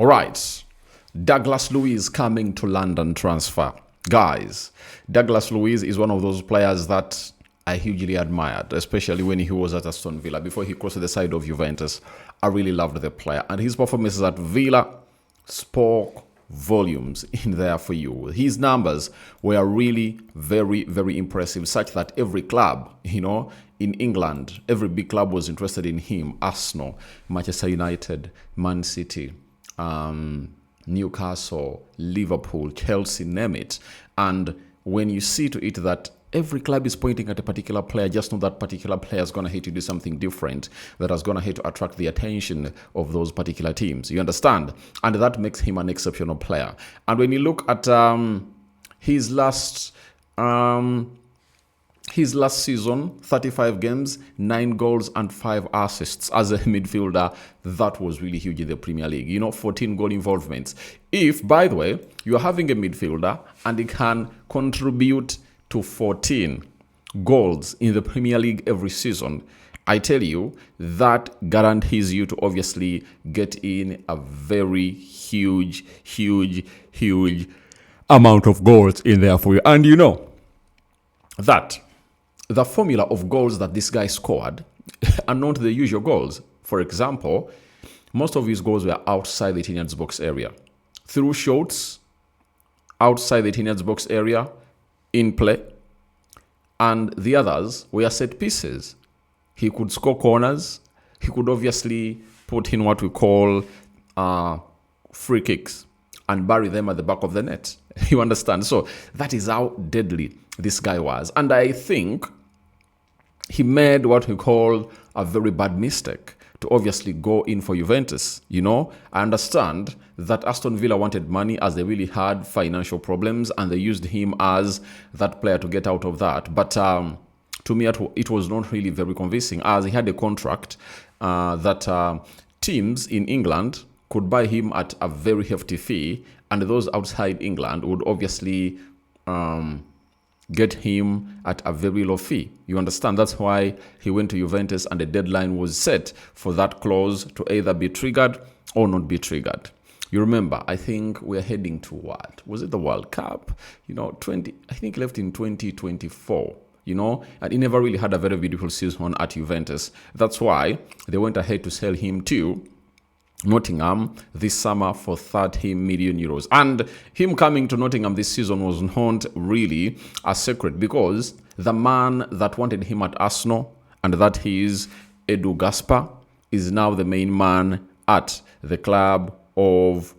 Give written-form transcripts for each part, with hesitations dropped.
All right. Douglas Luiz coming to London transfer. Guys, Douglas Luiz is one of those players that I hugely admired, especially when he was at Aston Villa. Before he crossed to the side of Juventus, I really loved the player. And his performances at Villa spoke volumes in there for you. His numbers were really very, very impressive, such that every club, in England, every big club was interested in him. Arsenal, Manchester United, Man City, Newcastle, Liverpool, Chelsea, name it. And when you see to it that every club is pointing at a particular player, just know that particular player is going to hate to do something different that is going to hate to attract the attention of those particular teams. You understand? And that makes him an exceptional player. And when you look at his last season, 35 games, 9 goals and 5 assists as a midfielder, that was really huge in the Premier League. 14 goal involvements. If, by the way, you're having a midfielder and he can contribute to 14 goals in the Premier League every season, I tell you, that guarantees you to obviously get in a very huge amount of goals in there for you. And you know that the formula of goals that this guy scored are not the usual goals. For example, most of his goals were outside the 18 box area. Through shots, outside the 18 box area, in play. And the others were set pieces. He could score corners. He could obviously put in what we call free kicks and bury them at the back of the net. You understand? So that is how deadly this guy was. And I think he made what we call a very bad mistake to obviously go in for Juventus. I understand that Aston Villa wanted money as they really had financial problems and they used him as that player to get out of that. But to me, it was not really very convincing, as he had a contract that teams in England could buy him at a very hefty fee, and those outside England would obviously get him at a very low fee. You understand? That's why he went to Juventus, and the deadline was set for that clause to either be triggered or not be triggered. You remember, I think we're heading to what? Was it the World Cup? I think he left in 2024. And he never really had a very beautiful season at Juventus. That's why they went ahead to sell him to Nottingham this summer for 30 million euros. And him coming to Nottingham this season was not really a secret, because the man that wanted him at Arsenal, and that is Edu Gaspar, is now the main man at the club of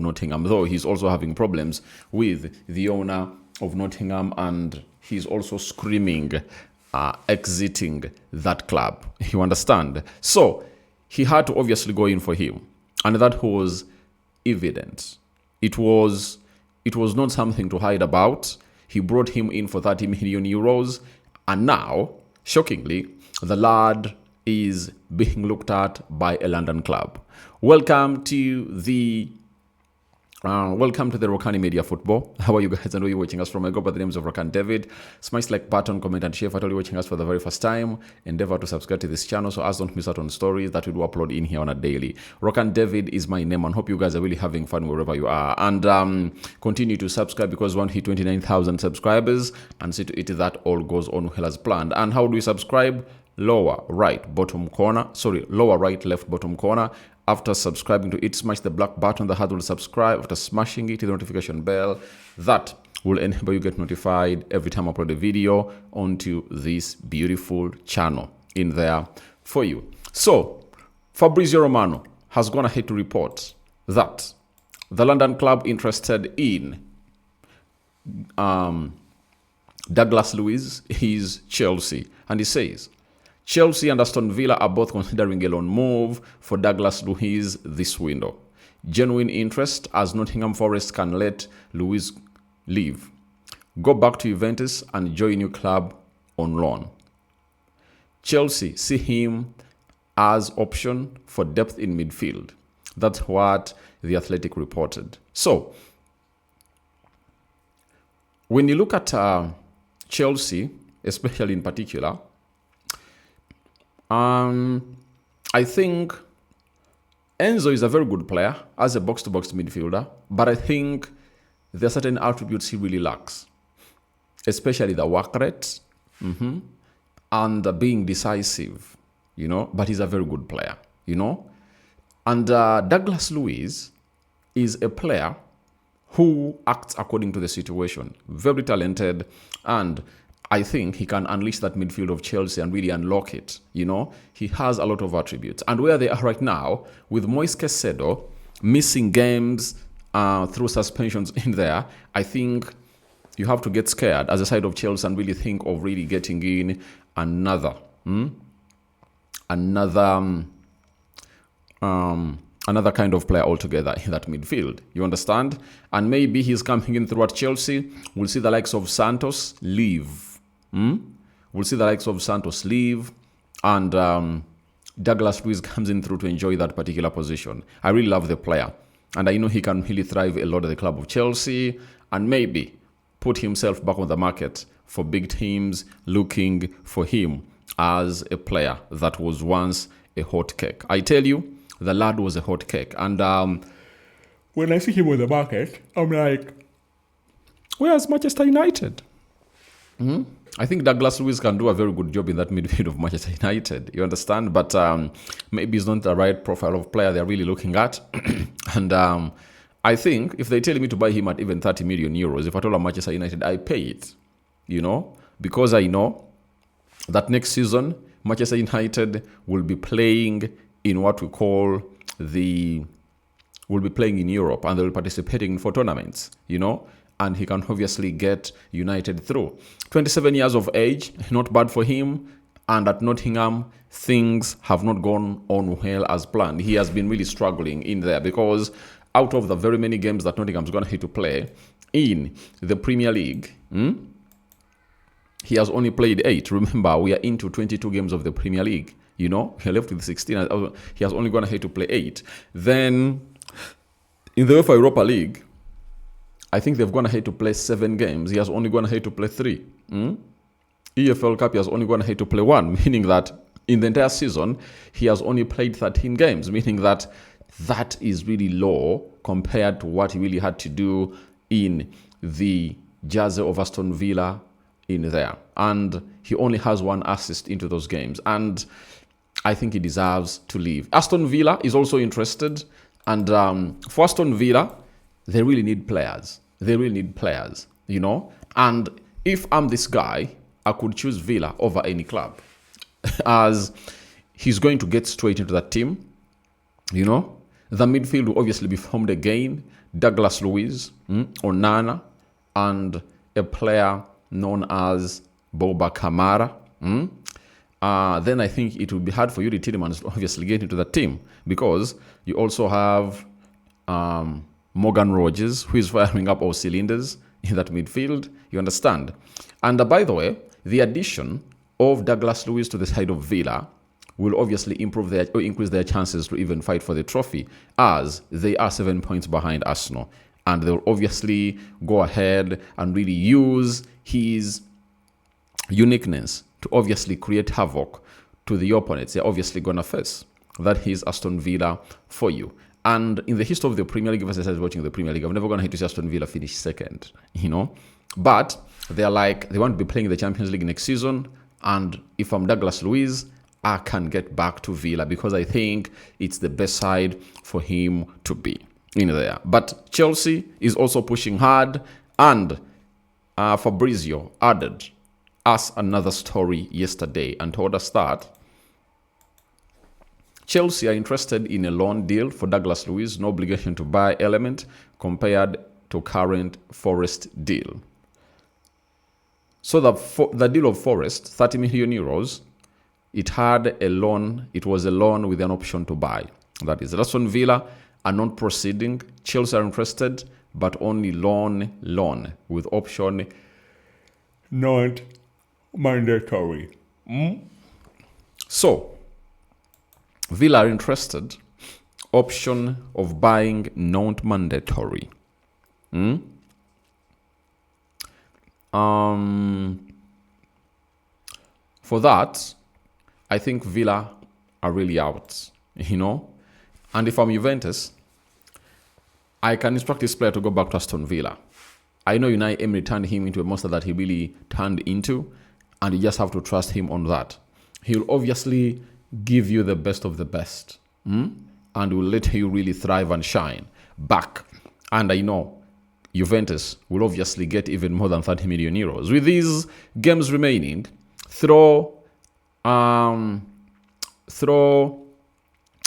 Nottingham, though he's also having problems with the owner of Nottingham, and he's also screaming exiting that club. You understand? So he had to obviously go in for him, and that was evident. It was not something to hide about. He brought him in for 30 million euros, and now, shockingly, the lad is being looked at by a London club. Welcome to the Rokani Media Football. How are you guys? I know you're watching us from. I go by the names of Rokani David. Smash like button, comment and share. If you're watching us for the very first time, endeavor to subscribe to this channel so as don't miss out on stories that we do upload in here on a daily. Rokani David is my name, and hope you guys are really having fun wherever you are. And continue to subscribe, because we want to hit 29,000 subscribers, and see to it that all goes on well as planned. And how do we subscribe? Lower right left bottom corner. After subscribing to it, smash the black button that has will subscribe. After smashing it, the notification bell that will enable you get notified every time I upload a video onto this beautiful channel in there for you. So Fabrizio Romano has gone ahead to report that the London club interested in Douglas Luiz is Chelsea, and he says Chelsea and Aston Villa are both considering a loan move for Douglas Luiz this window. Genuine interest, as Nottingham Forest can let Luiz leave, go back to Juventus and join a new club on loan. Chelsea see him as option for depth in midfield. That's what The Athletic reported. So, when you look at Chelsea, especially in particular, I think Enzo is a very good player as a box-to-box midfielder, but I think there are certain attributes he really lacks, especially the work rate and being decisive, but he's a very good player, And Douglas Luiz is a player who acts according to the situation. Very talented, and I think he can unleash that midfield of Chelsea and really unlock it. He has a lot of attributes. And where they are right now, with Moise Caicedo missing games through suspensions in there, I think you have to get scared as a side of Chelsea and really think of really getting in another kind of player altogether in that midfield. You understand? And maybe he's coming in through at Chelsea. We'll see the likes of Santos leave. We'll see the likes of Santos leave. And Douglas Luiz comes in through to enjoy that particular position. I really love the player. And I know he can really thrive a lot at the club of Chelsea. And maybe put himself back on the market for big teams looking for him as a player that was once a hot cake. I tell you, the lad was a hot cake. And when I see him on the market, I'm like, where's Manchester United? I think Douglas Luiz can do a very good job in that midfield of Manchester United. You understand? But maybe it's not the right profile of player they're really looking at. And I think if they tell me to buy him at even 30 million euros, if I told Manchester United, I pay it. Because I know that next season, Manchester United will be playing in what we call will be playing in Europe, and they'll be participating for tournaments, and he can obviously get United through. 27 years of age, not bad for him, and at Nottingham, things have not gone on well as planned. He has been really struggling in there because out of the very many games that Nottingham's going to have to play in the Premier League, he has only played 8. Remember, we are into 22 games of the Premier League. He left with 16. He has only gone ahead to play 8. Then, in the UEFA Europa League, I think they've gone ahead to play 7 games. He has only gone ahead to play 3. EFL Cup, he has only gone ahead to play 1, meaning that in the entire season, he has only played 13 games, meaning that is really low compared to what he really had to do in the jersey of Aston Villa in there. And he only has 1 assist into those games. And I think he deserves to leave. Aston Villa is also interested. And for Aston Villa, they really need players. And if I'm this guy, I could choose Villa over any club. As he's going to get straight into that team. The midfield will obviously be formed again. Douglas Luiz, Onana, and a player known as Boba Kamara. Then I think it will be hard for Yuri Tielemans to obviously get into the team because you also have Morgan Rogers, who is firing up all cylinders in that midfield. You understand? And by the way, the addition of Douglas Luiz to the side of Villa will obviously increase their chances to even fight for the trophy, as they are 7 points behind Arsenal. And they'll obviously go ahead and really use his uniqueness to obviously create havoc to the opponents they're obviously going to face. That is Aston Villa for you. And in the history of the Premier League, if I started watching the Premier League, I'm never going to hate to see Aston Villa finish second, But they're like, they want to be playing the Champions League next season. And if I'm Douglas Luiz, I can get back to Villa because I think it's the best side for him to be in there. But Chelsea is also pushing hard, and Fabrizio added us another story yesterday and told us that Chelsea are interested in a loan deal for Douglas Luiz, no obligation to buy element compared to current Forest deal. So the deal of Forest, 30 million euros, it was a loan with an option to buy. That is, Aston Villa are not proceeding. Chelsea are interested, but only loan with option not mandatory. So, Villa are interested, option of buying not mandatory. For that, I think Villa are really out, And if I'm Juventus, I can instruct this player to go back to Aston Villa. I know Unai Emery turned him into a monster that he really turned into, and you just have to trust him on that. He'll obviously give you the best of the best, and will let you really thrive and shine back. And I know Juventus will obviously get even more than 30 million euros. With these games remaining, throw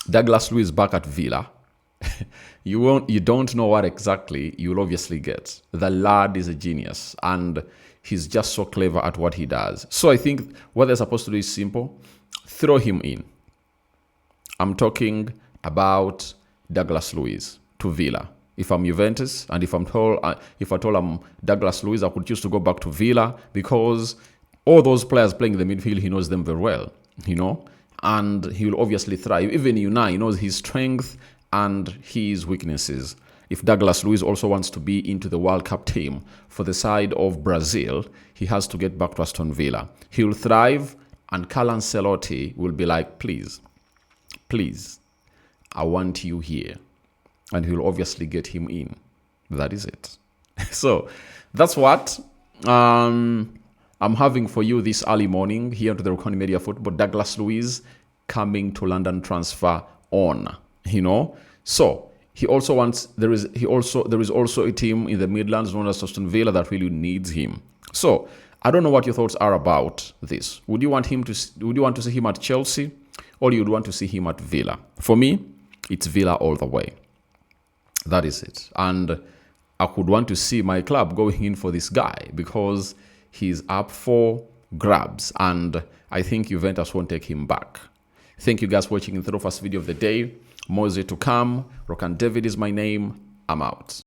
Douglas Luiz back at Villa. You don't know what exactly you'll obviously get. The lad is a genius, and he's just so clever at what he does. So I think what they're supposed to do is simple. Throw him in. I'm talking about Douglas Luiz to Villa. If I'm Juventus, and if I told I'm Douglas Luiz, I could choose to go back to Villa, because all those players playing in the midfield, he knows them very well, and he will obviously thrive. Even Unai knows his strength and his weaknesses. If Douglas Luiz also wants to be into the World Cup team for the side of Brazil, he has to get back to Aston Villa. He will thrive, and Carlo Ancelotti will be like, please, I want you here. And he'll obviously get him in. That is it. So that's what I'm having for you this early morning here to the Rokani Media Football. Douglas Luiz coming to London transfer on. So he also wants. There is also a team in the Midlands known as Aston Villa that really needs him. So I don't know what your thoughts are about this. Would you want to see him at Chelsea, or you would want to see him at Villa? For me, it's Villa all the way. That is it. And I could want to see my club going in for this guy, because he's up for grabs, and I think Juventus won't take him back. Thank you guys for watching the first video of the day. More is yet to come. Rokani David is my name. I'm out.